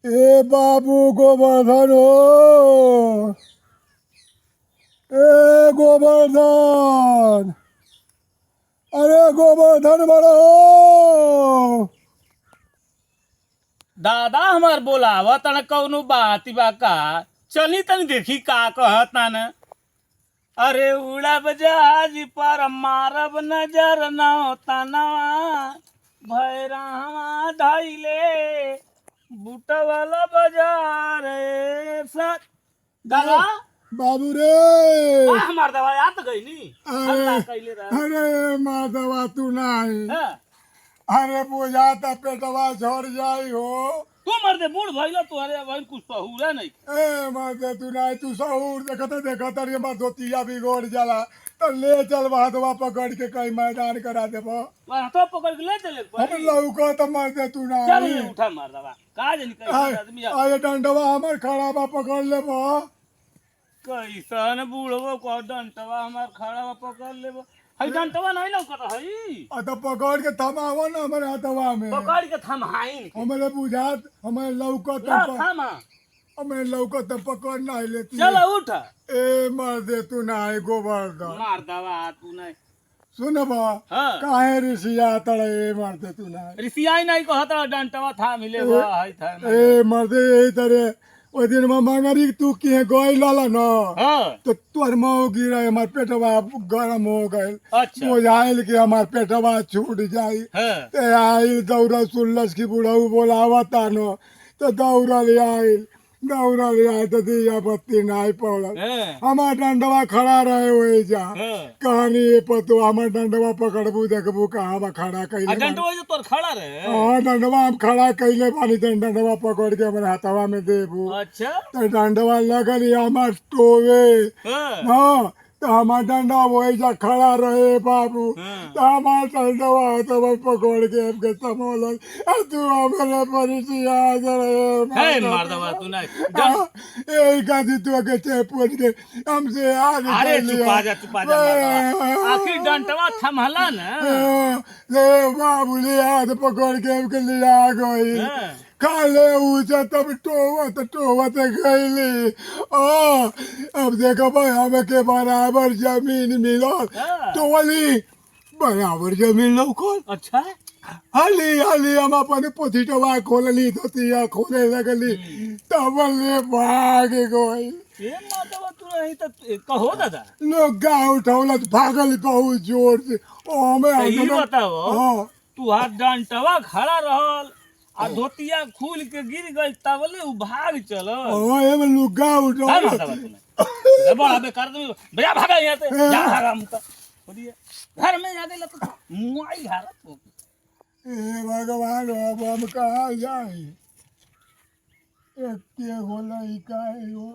ए बाबू गोवर्धन हो। ए गोवर्धन, अरे गोवर्धन बड़ा हो। दादा हमार बोलावा तन कौनो बात बा का? चली तन देखी का कहता न। अरे उड़ब जहाज पर मारब नजर न तनवा भैरवा धैले बुटवाला बाजार सत दादा बाबू रे। हमार दवा याद गई नी अल्लाह कैले रहा। अरे माधवा तू नहीं। हाँ? अरे बुझाता पेटवा झड़ जाई हो। तू मर्दे बूढ़ भइला तोहरे वही कुछ पहुरा नहीं। ए मर्दे तू नहीं, तू सहूर देखते रे मार धोतिया बिगड़ जाला। तो ले चल बाधवा पकड़ के कहीं मैदान करा देबो। तो पकड़ के ले चले हम लौका तो मर्दे तू चल नहीं। रे उठा मार दवा काज निकल आदमी आए डंडवा हमर खड़ा बा पकड़ लेबो। कैसन बूढ़ो को डंटवा हमार खड़ा बा पकड़ लेबो। हई डंटवा नहीं लौकत हई। तो पकड़ के थमावो ना हमारे हाथवा में। पकड़ के थमहाइन हमारे बुझात हमारे लौकत ला थामा हमारे लौकत पकड़ नहीं लेती। चल उठ ए मर्दे तू नहीं गोवर्धन। मार दवा तू नहीं सुनबा हां काहे ऋषिया तड़े मर्दे तू नहीं। ऋषियाई नहीं कहत डंटवा था मिले बा हई था। ए मर्दे यही तरह ओ दिन में मंगरी तू किहे गई लाला न। हां तो तोर मुंह गिरे हमार पेटवा गरम हो गए। अच्छा बुझाइल कि हमार पेटवा छूट जाई। हां ते आइल दौड़ा सुनलस की बुढ़ऊ बोलावता न। तो दौड़ा ले आए तो दिया बत्ती नहीं पड़ल। हां हमार डंडवा खड़ा रहे वही जा। हां कहानी ये पतो हमार डंडवा पकड़बू देखबू कहाँ बा खड़ा कैले। डंटवा जो तोर खड़ा रे। हाँ डंडवा हम खड़ा कैले बानी तो डंडवा पकड़ के हमारे हाथवा में देबू। अच्छा तो डंडवा लगल हमार टोवे। हां हाँ तो हमार डंडा वही जा खड़ा रहे बाबू। हां तो हमार डंडवा हाथवा पकड़ के हमके समोलन। तू हमारे परिचिया हे मार दवा तू नहीं यही खाती तू के चेपुन के हमसे आगे अरे चल चुपा जा मार दवा। आखिर डंटवा थमहला न। ले बाबू ले हाथ पकड़ के हमके लिया गई। हां काले ऊंचा तब टोवत गईली। अब देखो भाई हमें के बराबर जमीन मिलो। हाँ। टोली बराबर जमीन लौकल। अच्छा हाली हाली हम अपन पोथीटवा खोलली धोतिया खोले लगली। तब ले भाग गई। ये माधवा तू नहीं तो कहो दादा लोग गाँव उठौलत भागल बहुत जोर से। ओ हमें सही बताओ हाँ तू हाथ डंटवा खड़ा रहल आ धोतिया खुल के गिर गई तबले उ भाग चल। एमे लुगा उठौलत। बड़ा बेकार तुम भैया भागा यहाँ से जा भागा हम तो बोलिए घर में जाके लग मुआई हारत। हे भगवान अब हम कहाँ जाए। एक होला ही का है वो।